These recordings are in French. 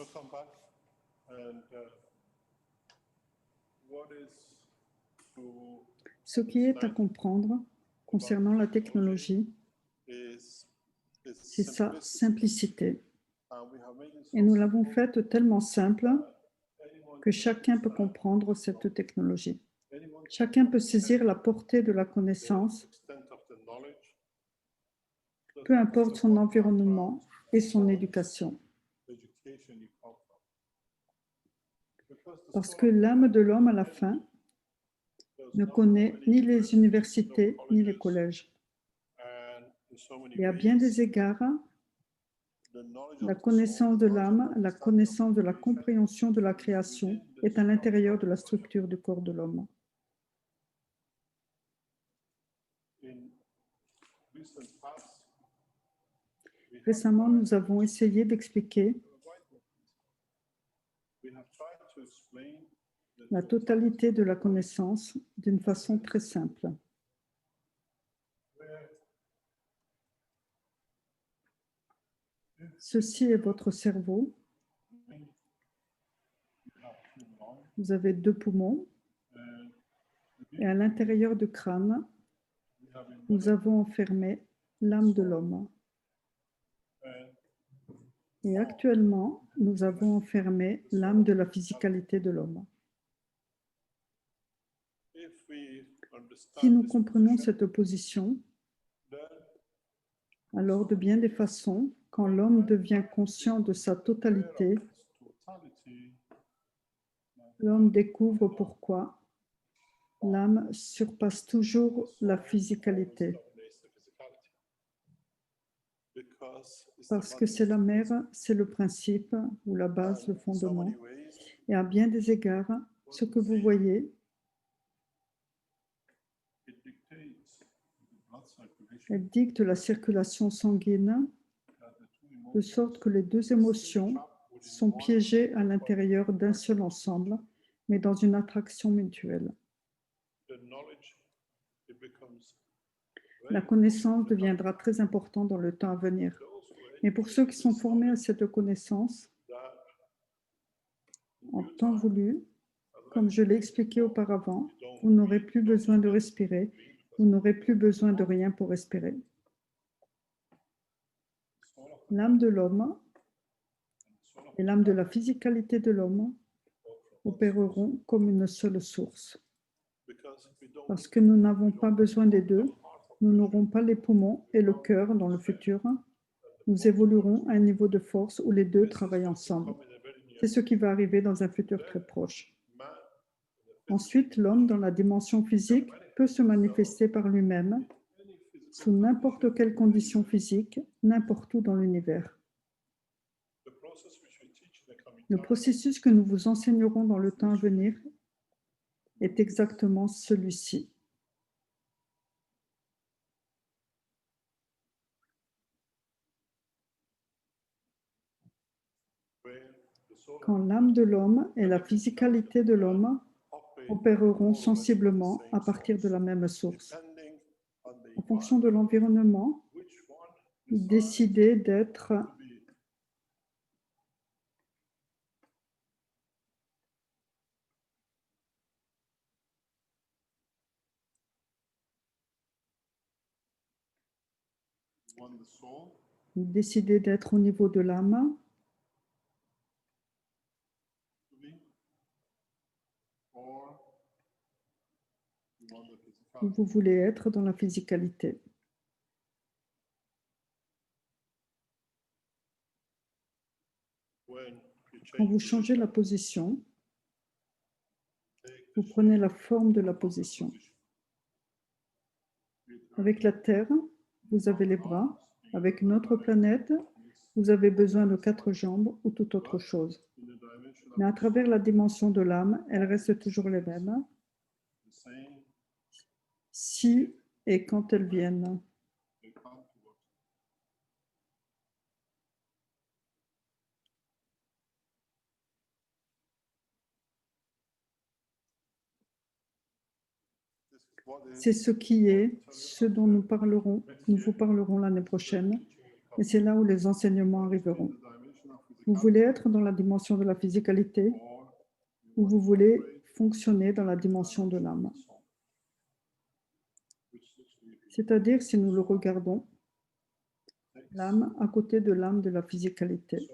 welcome back. And what is to Ce qui est à comprendre concernant la technologie, c'est sa simplicité. Et nous l'avons faite tellement simple que chacun peut comprendre cette technologie. Chacun peut saisir la portée de la connaissance, peu importe son environnement et son éducation. Parce que l'âme de l'homme, à la fin, ne connaît ni les universités ni les collèges. Et à bien des égards, la connaissance de l'âme, la connaissance de la compréhension de la création est à l'intérieur de la structure du corps de l'homme. Récemment, nous avons essayé d'expliquer la totalité de la connaissance d'une façon très simple. Ceci est votre cerveau. Vous avez 2 poumons. Et à l'intérieur du crâne, nous avons enfermé l'âme de l'homme. Et actuellement, nous avons enfermé l'âme de la physicalité de l'homme. Si nous comprenons cette position, alors de bien des façons, quand l'homme devient conscient de sa totalité, l'homme découvre pourquoi l'âme surpasse toujours la physicalité. Parce que c'est la mère, c'est le principe, ou la base, le fondement. Et à bien des égards, ce que vous voyez, elle dicte la circulation sanguine, de sorte que les 2 émotions sont piégées à l'intérieur d'un seul ensemble, mais dans une attraction mutuelle. La connaissance deviendra très importante dans le temps à venir. Mais pour ceux qui sont formés à cette connaissance, en temps voulu, comme je l'ai expliqué auparavant, vous n'aurez plus besoin de respirer, vous n'aurez plus besoin de rien pour respirer. L'âme de l'homme et l'âme de la physicalité de l'homme opéreront comme une seule source. Parce que nous n'avons pas besoin des 2, nous n'aurons pas les poumons et le cœur dans le futur. Nous évoluerons à un niveau de force où les 2 travaillent ensemble. C'est ce qui va arriver dans un futur très proche. Ensuite, l'homme dans la dimension physique peut se manifester par lui-même sous n'importe quelle condition physique, n'importe où dans l'univers. Le processus que nous vous enseignerons dans le temps à venir est exactement celui-ci. Quand l'âme de l'homme et la physicalité de l'homme opéreront sensiblement à partir de la même source. En fonction de l'environnement, décidez d'être au niveau de l'âme, ou vous voulez être dans la physicalité. Quand vous changez la position, vous prenez la forme de la position. Avec la Terre, vous avez les bras. Avec une autre planète, vous avez besoin de 4 jambes ou toute autre chose. Mais à travers la dimension de l'âme, elles restent toujours les mêmes. Si et quand elles viennent. C'est ce qui est, ce dont nous vous parlerons l'année prochaine, et c'est là où les enseignements arriveront. Vous voulez être dans la dimension de la physicalité ou vous voulez fonctionner dans la dimension de l'âme. C'est-à-dire, si nous le regardons, l'âme à côté de l'âme de la physicalité.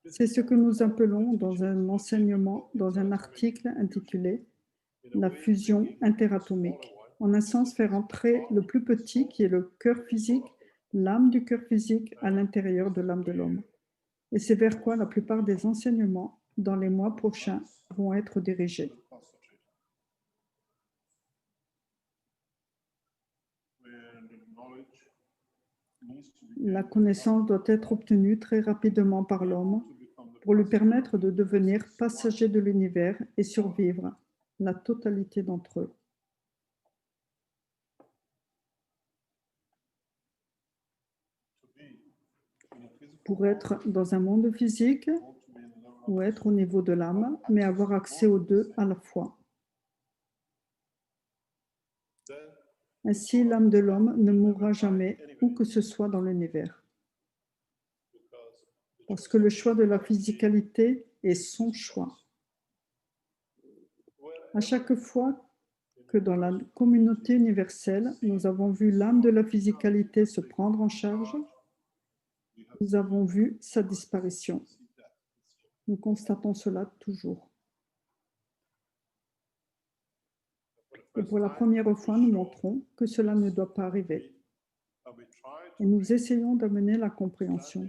C'est ce que nous appelons dans un enseignement, dans un article intitulé « La fusion interatomique ». En un sens, faire entrer le plus petit, qui est le cœur physique, l'âme du cœur physique à l'intérieur de l'âme de l'homme. Et c'est vers quoi la plupart des enseignements dans les mois prochains vont être dirigés. La connaissance doit être obtenue très rapidement par l'homme pour lui permettre de devenir passager de l'univers et survivre, la totalité d'entre eux. Pour être dans un monde physique ou être au niveau de l'âme, mais avoir accès aux deux à la fois. Ainsi, l'âme de l'homme ne mourra jamais, où que ce soit dans l'univers. Parce que le choix de la physicalité est son choix. À chaque fois que dans la communauté universelle, nous avons vu l'âme de la physicalité se prendre en charge, nous avons vu sa disparition. Nous constatons cela toujours. Et pour la première fois, nous montrons que cela ne doit pas arriver. Et nous essayons d'amener la compréhension.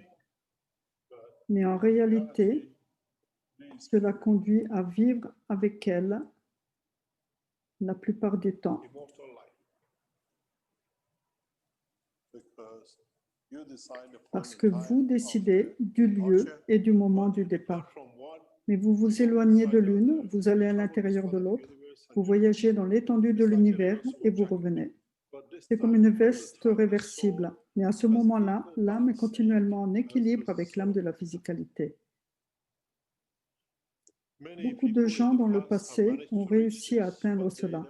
Mais en réalité, cela conduit à vivre avec elle la plupart du temps. Parce que vous décidez du lieu et du moment du départ. Mais vous vous éloignez de l'une, vous allez à l'intérieur de l'autre, vous voyagez dans l'étendue de l'univers et vous revenez. C'est comme une veste réversible. Mais à ce moment-là, l'âme est continuellement en équilibre avec l'âme de la physicalité. Beaucoup de gens dans le passé ont réussi à atteindre cela,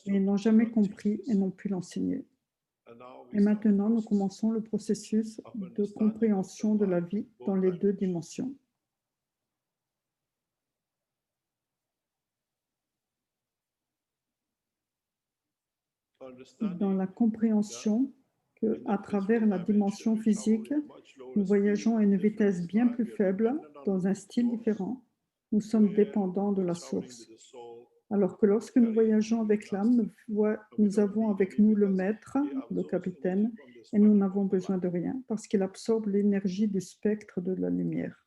mais ils n'ont jamais compris et n'ont pu l'enseigner. Et maintenant, nous commençons le processus de compréhension de la vie dans les deux dimensions. Dans la compréhension qu'à travers la dimension physique, nous voyageons à une vitesse bien plus faible, dans un style différent. Nous sommes dépendants de la source. Alors que lorsque nous voyageons avec l'âme, nous avons avec nous le maître, le capitaine, et nous n'avons besoin de rien parce qu'il absorbe l'énergie du spectre de la lumière.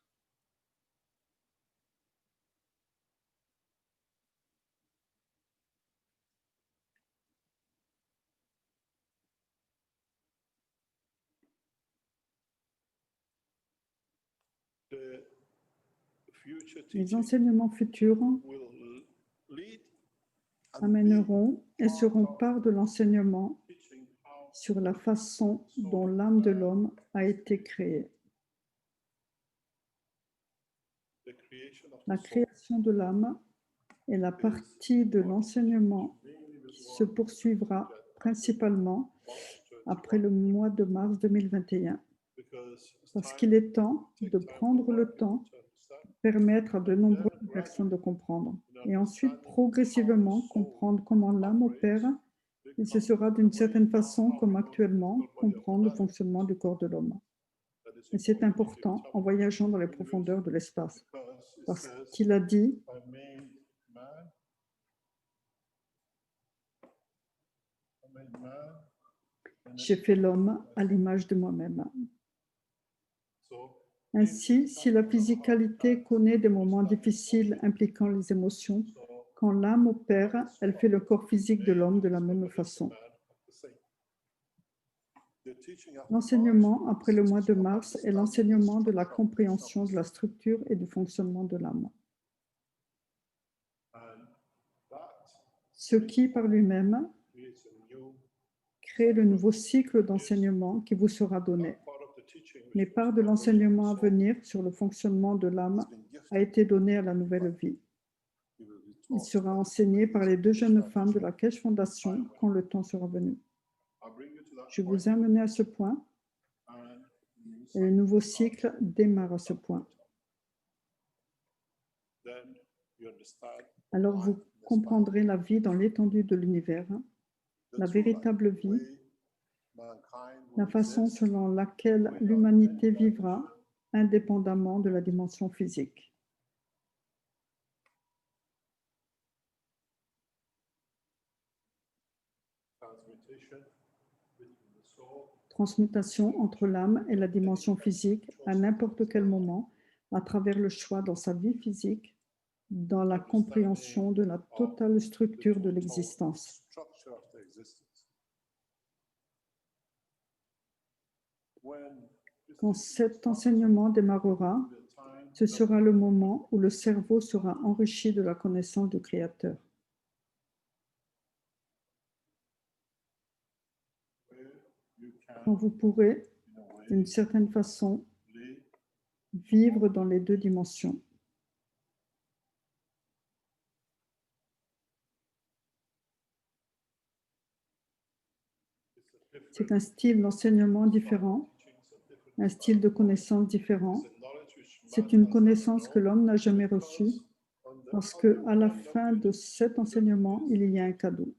Les enseignements futurs amèneront et seront part de l'enseignement sur la façon dont l'âme de l'homme a été créée. La création de l'âme est la partie de l'enseignement qui se poursuivra principalement après le mois de mars 2021. Parce qu'il est temps de prendre le temps pour permettre à de nombreuses personnes de comprendre. Et ensuite, progressivement, comprendre comment l'âme opère. Et ce sera d'une certaine façon, comme actuellement, comprendre le fonctionnement du corps de l'homme. Et c'est important en voyageant dans les profondeurs de l'espace. Parce qu'il a dit, j'ai fait l'homme à l'image de moi-même. Ainsi, si la physicalité connaît des moments difficiles impliquant les émotions, quand l'âme opère, elle fait le corps physique de l'homme de la même façon. L'enseignement après le mois de mars est l'enseignement de la compréhension de la structure et du fonctionnement de l'âme. Ce qui, par lui-même, crée le nouveau cycle d'enseignement qui vous sera donné. Mais part de l'enseignement à venir sur le fonctionnement de l'âme a été donné à la nouvelle vie. Il sera enseigné par les deux jeunes femmes de la Keshe Foundation quand le temps sera venu. Je vous ai amené à ce point Et le nouveau cycle démarre à ce point. Then you understand Alors vous comprendrez la vie dans l'étendue de l'univers, la véritable vie, la façon selon laquelle l'humanité vivra indépendamment de la dimension physique. Transmutation entre l'âme et la dimension physique à n'importe quel moment, à travers le choix dans sa vie physique, dans la compréhension de la totale structure de l'existence. Quand cet enseignement démarrera, ce sera le moment où le cerveau sera enrichi de la connaissance du Créateur. Quand vous pourrez, d'une certaine façon, vivre dans les deux dimensions. C'est un style d'enseignement différent, un style de connaissance différent. C'est une connaissance que l'homme n'a jamais reçue, parce qu'à la fin de cet enseignement, il y a un cadeau.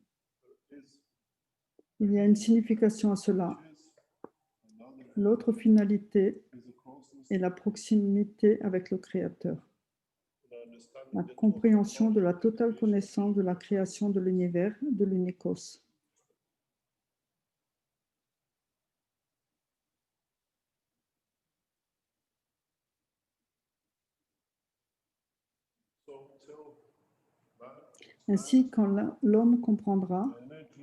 Il y a une signification à cela. L'autre finalité est la proximité avec le Créateur. La compréhension de la totale connaissance de la création de l'univers, de l'unicos. Ainsi, quand l'homme comprendra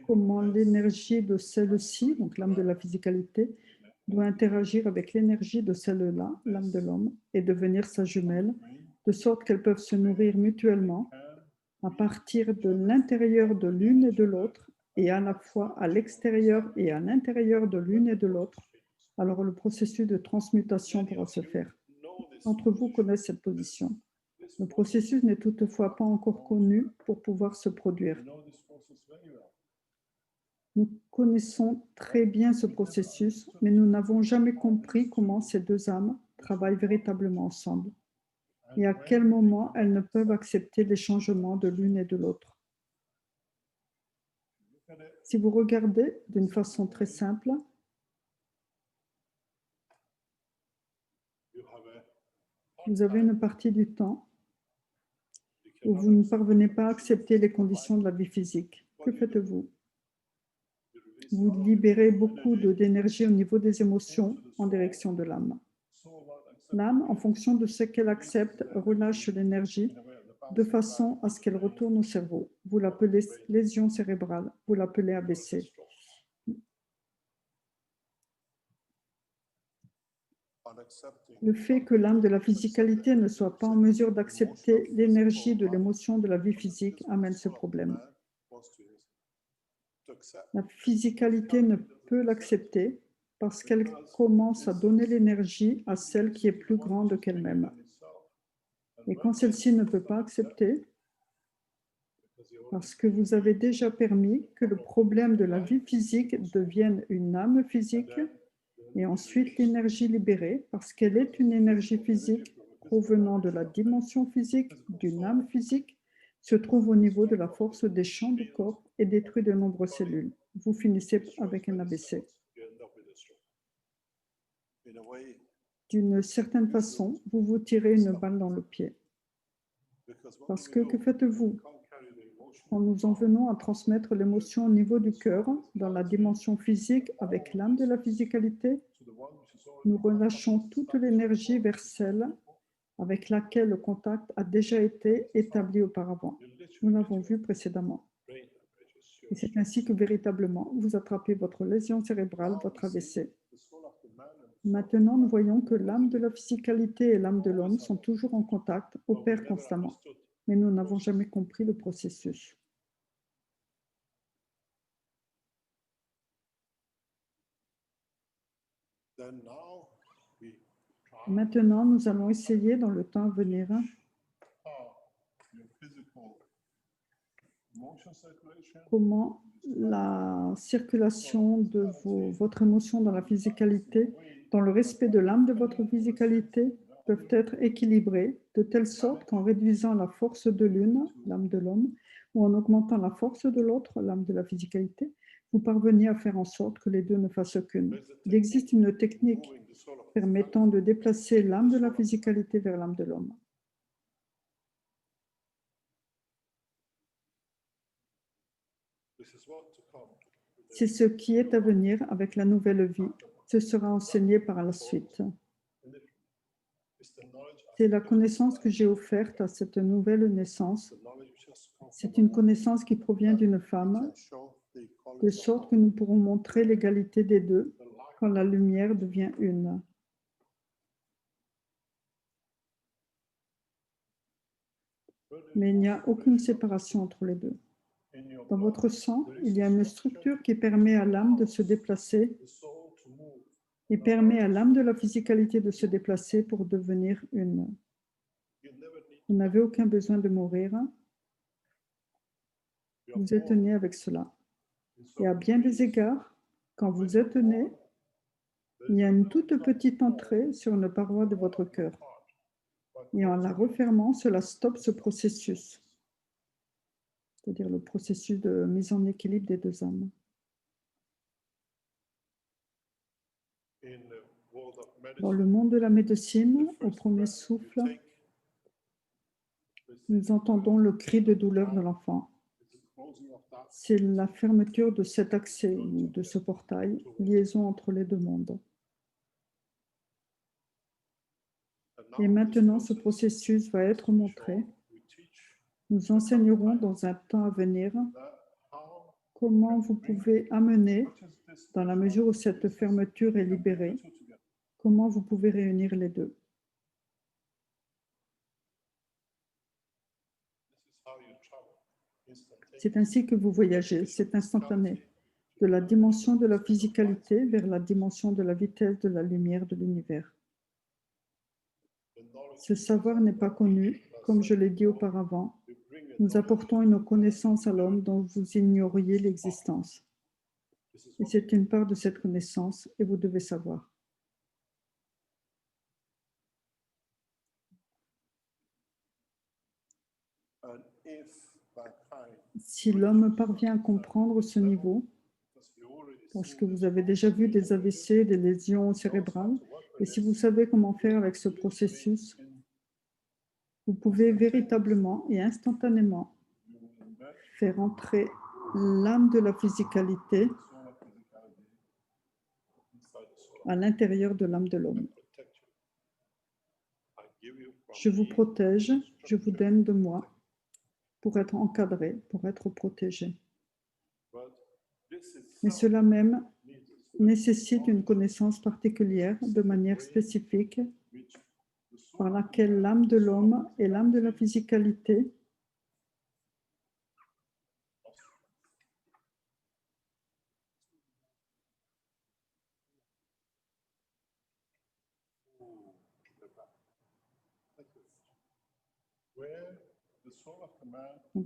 comment l'énergie de celle-ci, donc l'âme de la physicalité, doit interagir avec l'énergie de celle-là, l'âme de l'homme, et devenir sa jumelle, de sorte qu'elles peuvent se nourrir mutuellement à partir de l'intérieur de l'une et de l'autre, et à la fois à l'extérieur et à l'intérieur de l'une et de l'autre, alors le processus de transmutation pourra se faire. D'entre vous connaissent cette position. Le processus n'est toutefois pas encore connu pour pouvoir se produire. Nous connaissons très bien ce processus, mais nous n'avons jamais compris comment ces deux âmes travaillent véritablement ensemble et à quel moment elles ne peuvent accepter les changements de l'une et de l'autre. Si vous regardez d'une façon très simple, vous avez une partie du temps où vous ne parvenez pas à accepter les conditions de la vie physique. Que faites-vous? Vous libérez beaucoup d'énergie au niveau des émotions en direction de l'âme. L'âme, en fonction de ce qu'elle accepte, relâche l'énergie de façon à ce qu'elle retourne au cerveau. Vous l'appelez lésion cérébrale, vous l'appelez AVC. Le fait que l'âme de la physicalité ne soit pas en mesure d'accepter l'énergie de l'émotion de la vie physique amène ce problème. La physicalité ne peut l'accepter parce qu'elle commence à donner l'énergie à celle qui est plus grande qu'elle-même. Et quand celle-ci ne peut pas accepter, parce que vous avez déjà permis que le problème de la vie physique devienne une âme physique, et ensuite l'énergie libérée, parce qu'elle est une énergie physique provenant de la dimension physique, d'une âme physique, se trouve au niveau de la force des champs du corps et détruit de nombreuses cellules. Vous finissez avec un AVC. D'une certaine façon, vous vous tirez une balle dans le pied. Parce que faites-vous? Quand nous en venons à transmettre l'émotion au niveau du cœur, dans la dimension physique, avec l'âme de la physicalité, nous relâchons toute l'énergie vers celle avec laquelle le contact a déjà été établi auparavant. Nous l'avons vu précédemment. Et c'est ainsi que véritablement, vous attrapez votre lésion cérébrale, votre AVC. Maintenant, nous voyons que l'âme de la physicalité et l'âme de l'homme sont toujours en contact, opèrent constamment. Mais nous n'avons jamais compris le processus. Maintenant, nous allons essayer dans le temps à venir comment la circulation de votre émotion dans la physicalité dans le respect de l'âme de votre physicalité, peuvent être équilibrés de telle sorte qu'en réduisant la force de l'une, l'âme de l'homme, ou en augmentant la force de l'autre, l'âme de la physicalité, vous parveniez à faire en sorte que les deux ne fassent qu'une. Il existe une technique permettant de déplacer l'âme de la physicalité vers l'âme de l'homme. C'est ce qui est à venir avec la nouvelle vie. Ce sera enseigné par la suite. C'est la connaissance que j'ai offerte à cette nouvelle naissance. C'est une connaissance qui provient d'une femme, de sorte que nous pourrons montrer l'égalité des deux quand la lumière devient une. Mais il n'y a aucune séparation entre les deux. Dans votre sang, il y a une structure qui permet à l'âme de se déplacer et permet à l'âme de la physicalité de se déplacer pour devenir une. Vous n'avez aucun besoin de mourir. Vous êtes né avec cela. Et à bien des égards, quand vous êtes né, il y a une toute petite entrée sur une paroi de votre cœur. Et en la refermant, cela stoppe ce processus, c'est-à-dire le processus de mise en équilibre des deux âmes. Dans le monde de la médecine, au premier souffle, nous entendons le cri de douleur de l'enfant. C'est la fermeture de cet accès ou de ce portail, liaison entre les deux mondes. Et maintenant, ce processus va être montré. Nous enseignerons dans un temps à venir comment vous pouvez amener, dans la mesure où cette fermeture est libérée, comment vous pouvez réunir les deux. C'est ainsi que vous voyagez, c'est instantané, de la dimension de la physicalité vers la dimension de la vitesse de la lumière de l'univers. Ce savoir n'est pas connu, comme je l'ai dit auparavant. Nous apportons une connaissance à l'homme dont vous ignoriez l'existence. Et c'est une part de cette connaissance et vous devez savoir. Si l'homme parvient à comprendre ce niveau, parce que vous avez déjà vu des AVC, des lésions cérébrales, et si vous savez comment faire avec ce processus, vous pouvez véritablement et instantanément faire entrer l'âme de la physicalité à l'intérieur de l'âme de l'homme. Je vous protège, je vous donne de moi pour être encadré, pour être protégé. Mais cela même nécessite une connaissance particulière de manière spécifique par laquelle l'âme de l'homme et l'âme de la physicalité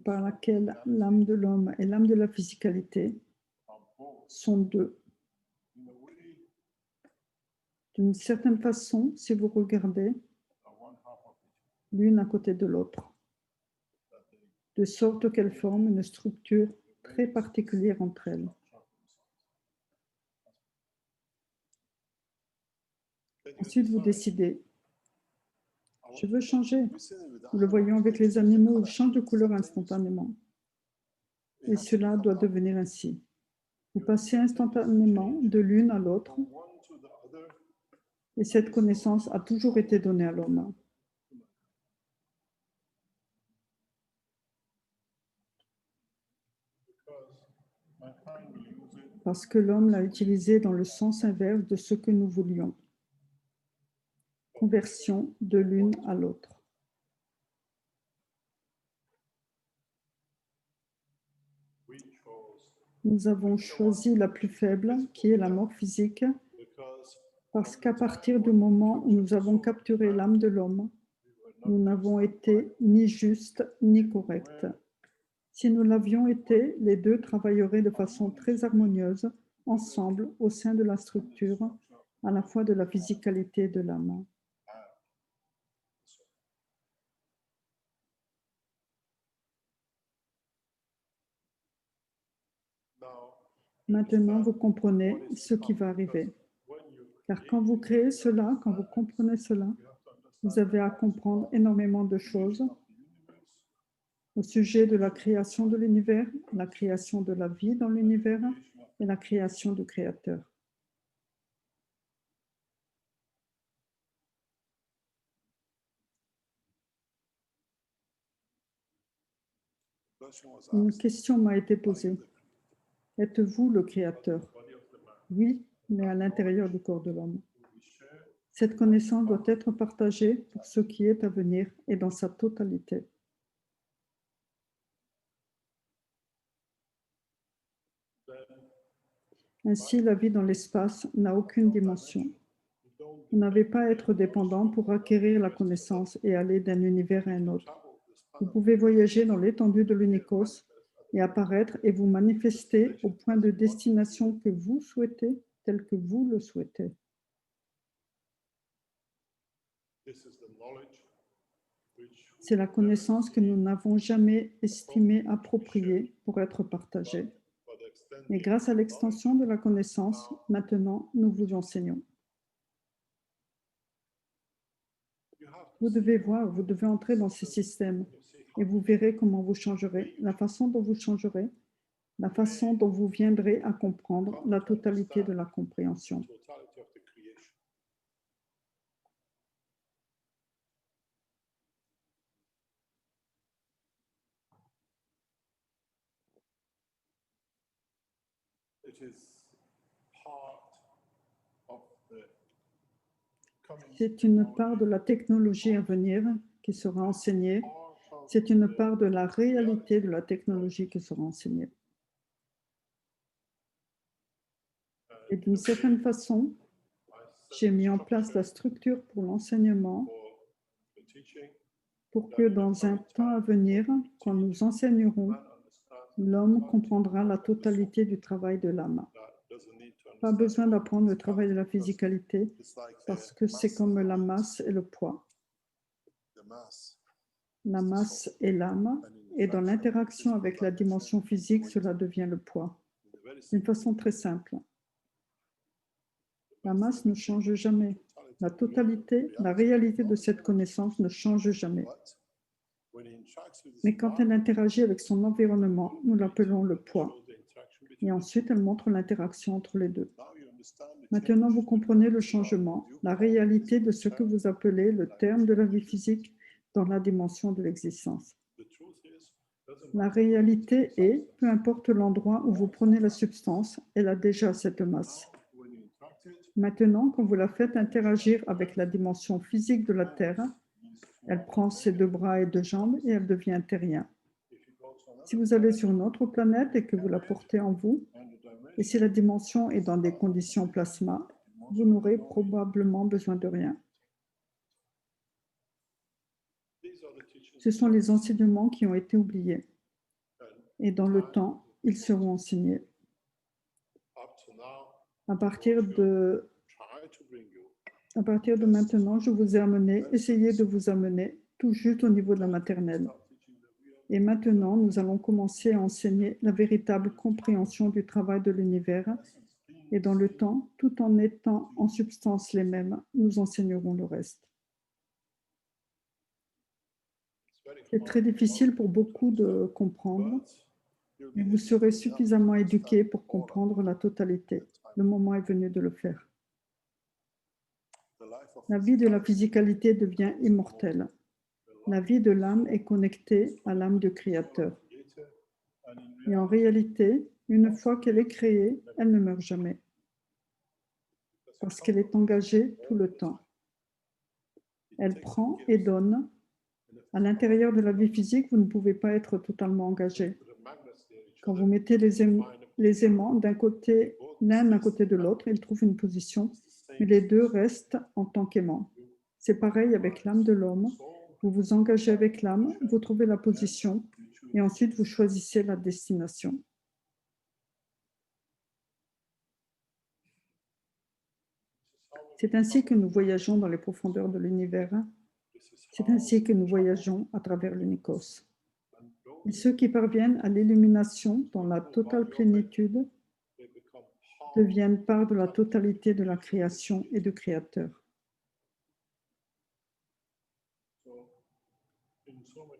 par laquelle l'âme de l'homme et l'âme de la physicalité sont deux. D'une certaine façon, si vous regardez l'une à côté de l'autre, de sorte qu'elles forment une structure très particulière entre elles. Ensuite, vous décidez, je veux changer. Nous le voyons avec les animaux, ils changent de couleur instantanément. Et cela doit devenir ainsi. Vous passez instantanément de l'une à l'autre, et cette connaissance a toujours été donnée à l'homme. Parce que l'homme l'a utilisé dans le sens inverse de ce que nous voulions. Conversion de l'une à l'autre. Nous avons choisi la plus faible, qui est la mort physique, parce qu'à partir du moment où nous avons capturé l'âme de l'homme, nous n'avons été ni justes ni corrects. Si nous l'avions été, les deux travailleraient de façon très harmonieuse, ensemble, au sein de la structure, à la fois de la physicalité et de l'âme. Maintenant, vous comprenez ce qui va arriver. Car quand vous créez cela, quand vous comprenez cela, vous avez à comprendre énormément de choses au sujet de la création de l'univers, la création de la vie dans l'univers et la création du Créateur. Une question m'a été posée. Êtes-vous le Créateur? Oui, mais à l'intérieur du corps de l'homme. Cette connaissance doit être partagée pour ce qui est à venir et dans sa totalité. Ainsi, la vie dans l'espace n'a aucune dimension. Vous n'avez pas à être dépendant pour acquérir la connaissance et aller d'un univers à un autre. Vous pouvez voyager dans l'étendue de l'unicos et apparaître et vous manifester au point de destination que vous souhaitez, tel que vous le souhaitez. C'est la connaissance que nous n'avons jamais estimée appropriée pour être partagée. Et grâce à l'extension de la connaissance, maintenant, nous vous enseignons. Vous devez voir, vous devez entrer dans ces systèmes et vous verrez comment vous changerez, la façon dont vous changerez, la façon dont vous viendrez à comprendre la totalité de la compréhension. C'est une part de la technologie à venir qui sera enseignée. C'est une part de la réalité de la technologie qui sera enseignée. Et d'une certaine façon, j'ai mis en place la structure pour l'enseignement pour que dans un temps à venir, quand nous enseignerons, l'homme comprendra la totalité du travail de l'âme. Pas besoin d'apprendre le travail de la physicalité parce que c'est comme la masse et le poids. La masse est l'âme et dans l'interaction avec la dimension physique, cela devient le poids. D'une façon très simple. La masse ne change jamais. La totalité, la réalité de cette connaissance ne change jamais. Mais quand elle interagit avec son environnement, nous l'appelons le poids. Et ensuite, elle montre l'interaction entre les deux. Maintenant, vous comprenez le changement, la réalité de ce que vous appelez le terme de la vie physique dans la dimension de l'existence. La réalité est, peu importe l'endroit où vous prenez la substance, elle a déjà cette masse. Maintenant, quand vous la faites interagir avec la dimension physique de la Terre, elle prend ses 2 bras et 2 jambes et elle devient terrien. Si vous allez sur une autre planète et que vous la portez en vous, et si la dimension est dans des conditions plasma, vous n'aurez probablement besoin de rien. Ce sont les enseignements qui ont été oubliés. Et dans le temps, ils seront enseignés. À partir de maintenant, je vous ai amené, essayez de vous amener tout juste au niveau de la maternelle. Et maintenant, nous allons commencer à enseigner la véritable compréhension du travail de l'univers. Et dans le temps, tout en étant en substance les mêmes, nous enseignerons le reste. C'est très difficile pour beaucoup de comprendre, mais vous serez suffisamment éduqués pour comprendre la totalité. Le moment est venu de le faire. La vie de la physicalité devient immortelle. La vie de l'âme est connectée à l'âme du Créateur. Et en réalité, une fois qu'elle est créée, elle ne meurt jamais. Parce qu'elle est engagée tout le temps. Elle prend et donne. À l'intérieur de la vie physique, vous ne pouvez pas être totalement engagé. Quand vous mettez les aimants d'un côté, l'un d'un côté de l'autre, ils trouvent une position, mais les deux restent en tant qu'aimants. C'est pareil avec l'âme de l'homme. Vous vous engagez avec l'âme, vous trouvez la position, et ensuite vous choisissez la destination. C'est ainsi que nous voyageons dans les profondeurs de l'univers. C'est ainsi que nous voyageons à travers l'unicos. Et ceux qui parviennent à l'illumination dans la totale plénitude deviennent part de la totalité de la création et du Créateur.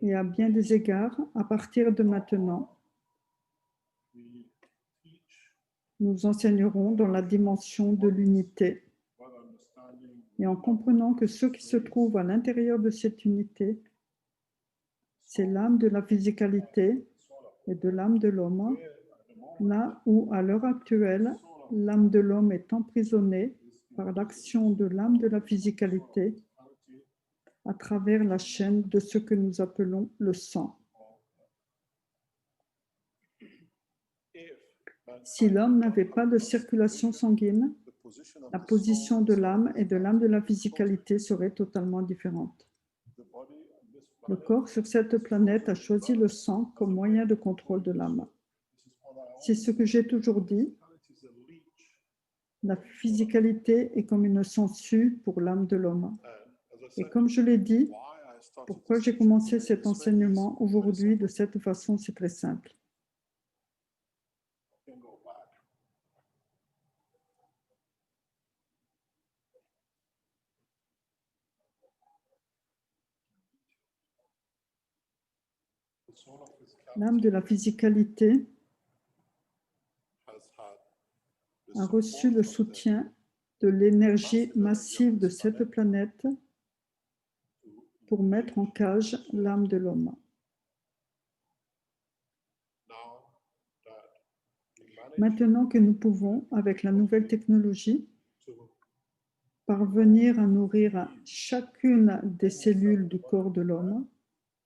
Et à bien des égards, à partir de maintenant, nous enseignerons dans la dimension de l'unité. Et en comprenant que ce qui se trouve à l'intérieur de cette unité, c'est l'âme de la physicalité et de l'âme de l'homme, là où, à l'heure actuelle, l'âme de l'homme est emprisonnée par l'action de l'âme de la physicalité à travers la chaîne de ce que nous appelons le sang. Si l'homme n'avait pas de circulation sanguine, la position de l'âme et de l'âme de la physicalité serait totalement différente. Le corps sur cette planète a choisi le sang comme moyen de contrôle de l'âme. C'est ce que j'ai toujours dit. La physicalité est comme une sangsue pour l'âme de l'homme. Et comme je l'ai dit, pourquoi j'ai commencé cet enseignement aujourd'hui de cette façon, c'est très simple. L'âme de la physicalité a reçu le soutien de l'énergie massive de cette planète pour mettre en cage l'âme de l'homme. Maintenant que nous pouvons, avec la nouvelle technologie, parvenir à nourrir chacune des cellules du corps de l'homme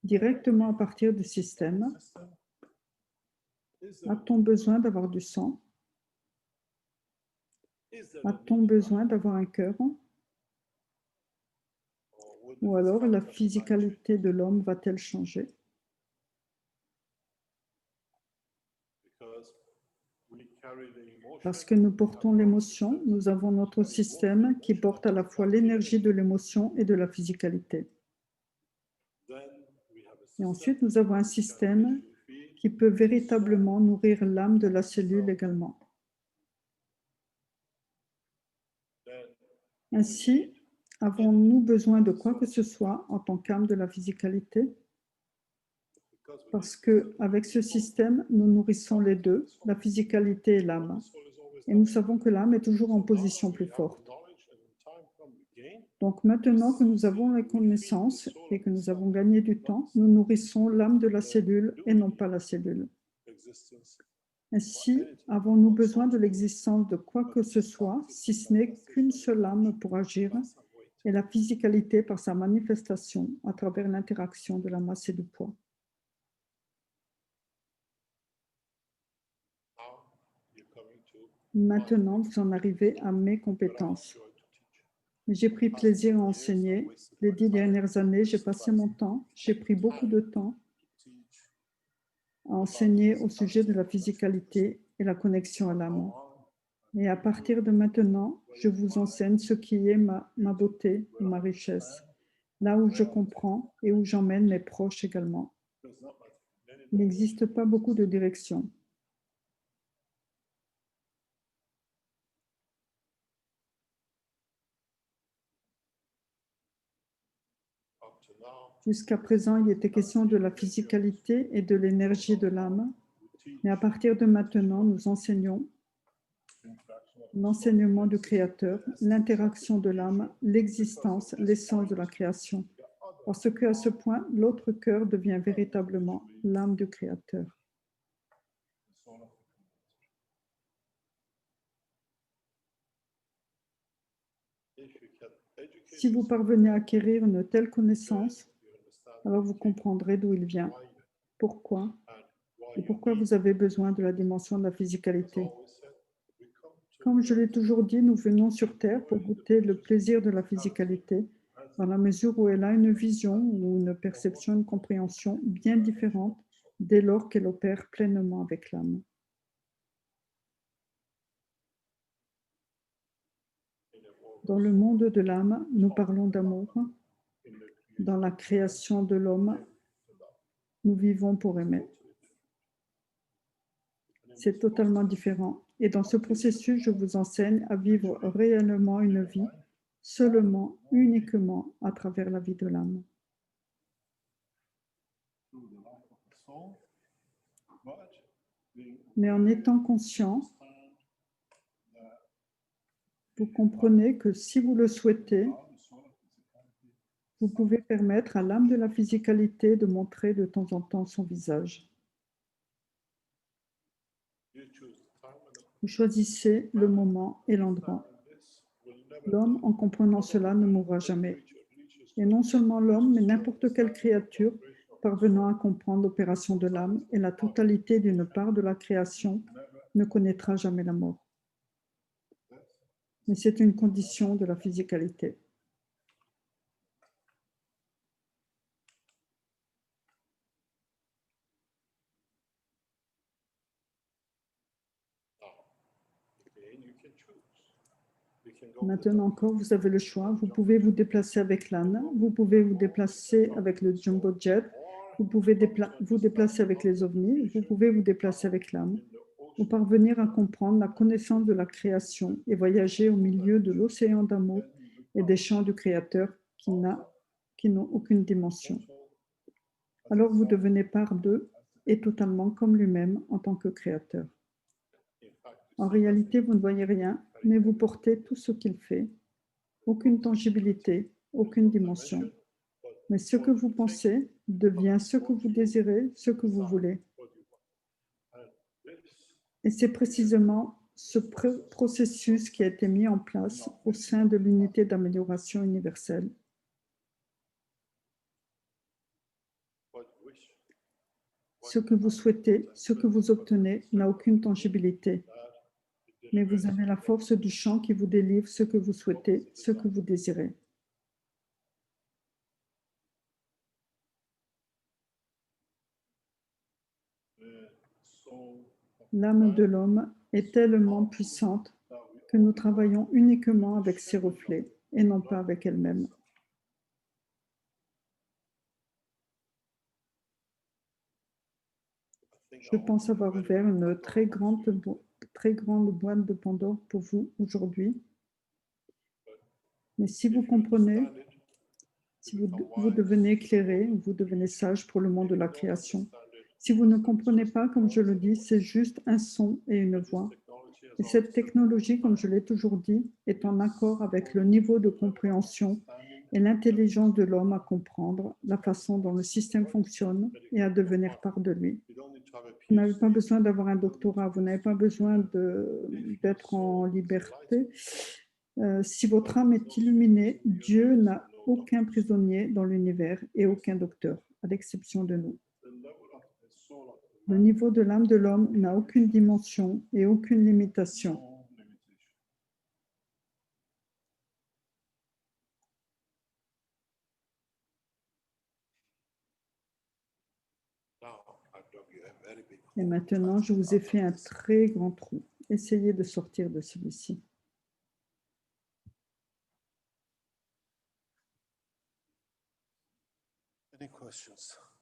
directement à partir du système, a-t-on besoin d'avoir du sang? A-t-on besoin d'avoir un cœur? Ou alors la physicalité de l'homme va-t-elle changer? Parce que nous portons l'émotion, nous avons notre système qui porte à la fois l'énergie de l'émotion et de la physicalité. Et ensuite, nous avons un système qui peut véritablement nourrir l'âme de la cellule également. Ainsi, avons-nous besoin de quoi que ce soit en tant qu'âme de la physicalité? Parce qu'avec ce système, nous nourrissons les deux, la physicalité et l'âme. Et nous savons que l'âme est toujours en position plus forte. Donc maintenant que nous avons la connaissance et que nous avons gagné du temps, nous nourrissons l'âme de la cellule et non pas la cellule. Ainsi, avons-nous besoin de l'existence de quoi que ce soit, si ce n'est qu'une seule âme pour agir, et la physicalité par sa manifestation à travers l'interaction de la masse et du poids. Maintenant, vous en arrivez à mes compétences. J'ai pris plaisir à enseigner. Les 10 dernières années, j'ai passé mon temps, j'ai pris beaucoup de temps à enseigner au sujet de la physicalité et la connexion à l'âme. Et à partir de maintenant, je vous enseigne ce qui est ma beauté et ma richesse, là où je comprends et où j'emmène mes proches également. Il n'existe pas beaucoup de directions. Jusqu'à présent, il était question de la physicalité et de l'énergie de l'âme. Mais à partir de maintenant, nous enseignons l'enseignement du Créateur, l'interaction de l'âme, l'existence, l'essence de la création. Parce qu'à ce point, l'autre cœur devient véritablement l'âme du Créateur. Si vous parvenez à acquérir une telle connaissance, alors vous comprendrez d'où il vient, pourquoi, et pourquoi vous avez besoin de la dimension de la physicalité. Comme je l'ai toujours dit, nous venons sur Terre pour goûter le plaisir de la physicalité, dans la mesure où elle a une vision ou une perception, une compréhension bien différente dès lors qu'elle opère pleinement avec l'âme. Dans le monde de l'âme, nous parlons d'amour. Dans la création de l'homme, nous vivons pour aimer. C'est totalement différent. Et dans ce processus, je vous enseigne à vivre réellement une vie, seulement, uniquement à travers la vie de l'âme. Mais en étant conscient, vous comprenez que si vous le souhaitez, vous pouvez permettre à l'âme de la physicalité de montrer de temps en temps son visage. Vous choisissez le moment et l'endroit. L'homme, en comprenant cela, ne mourra jamais. Et non seulement l'homme, mais n'importe quelle créature parvenant à comprendre l'opération de l'âme et la totalité d'une part de la création ne connaîtra jamais la mort. Mais c'est une condition de la physicalité. Maintenant encore, vous avez le choix. Vous pouvez vous déplacer avec l'âne, vous pouvez vous déplacer avec le jumbo jet, vous pouvez vous déplacer avec les ovnis, vous pouvez vous déplacer avec l'âme, ou parvenir à comprendre la connaissance de la création et voyager au milieu de l'océan d'amour et des champs du Créateur qui n'ont aucune dimension. Alors vous devenez part d'eux et totalement comme lui-même en tant que Créateur. En réalité, vous ne voyez rien, mais vous portez tout ce qu'il fait. Aucune tangibilité, aucune dimension. Mais ce que vous pensez devient ce que vous désirez, ce que vous voulez. Et c'est précisément ce processus qui a été mis en place au sein de l'unité d'amélioration universelle. Ce que vous souhaitez, ce que vous obtenez n'a aucune tangibilité. Mais vous avez la force du champ qui vous délivre ce que vous souhaitez, ce que vous désirez. L'âme de l'homme est tellement puissante que nous travaillons uniquement avec ses reflets et non pas avec elle-même. Je pense avoir ouvert une très grande boîte de Pandore pour vous aujourd'hui. Mais si vous comprenez, si vous devenez éclairé, vous devenez sage pour le monde de la création. Si vous ne comprenez pas, comme je le dis, c'est juste un son et une voix. Et cette technologie, comme je l'ai toujours dit, est en accord avec le niveau de compréhension et l'intelligence de l'homme à comprendre la façon dont le système fonctionne et à devenir part de lui. Vous n'avez pas besoin d'avoir un doctorat, vous n'avez pas besoin d'être en liberté. Si votre âme est illuminée, Dieu n'a aucun prisonnier dans l'univers et aucun docteur, à l'exception de nous. Le niveau de l'âme de l'homme n'a aucune dimension et aucune limitation. Et maintenant, je vous ai fait un très grand trou. Essayez de sortir de celui-ci. Any questions?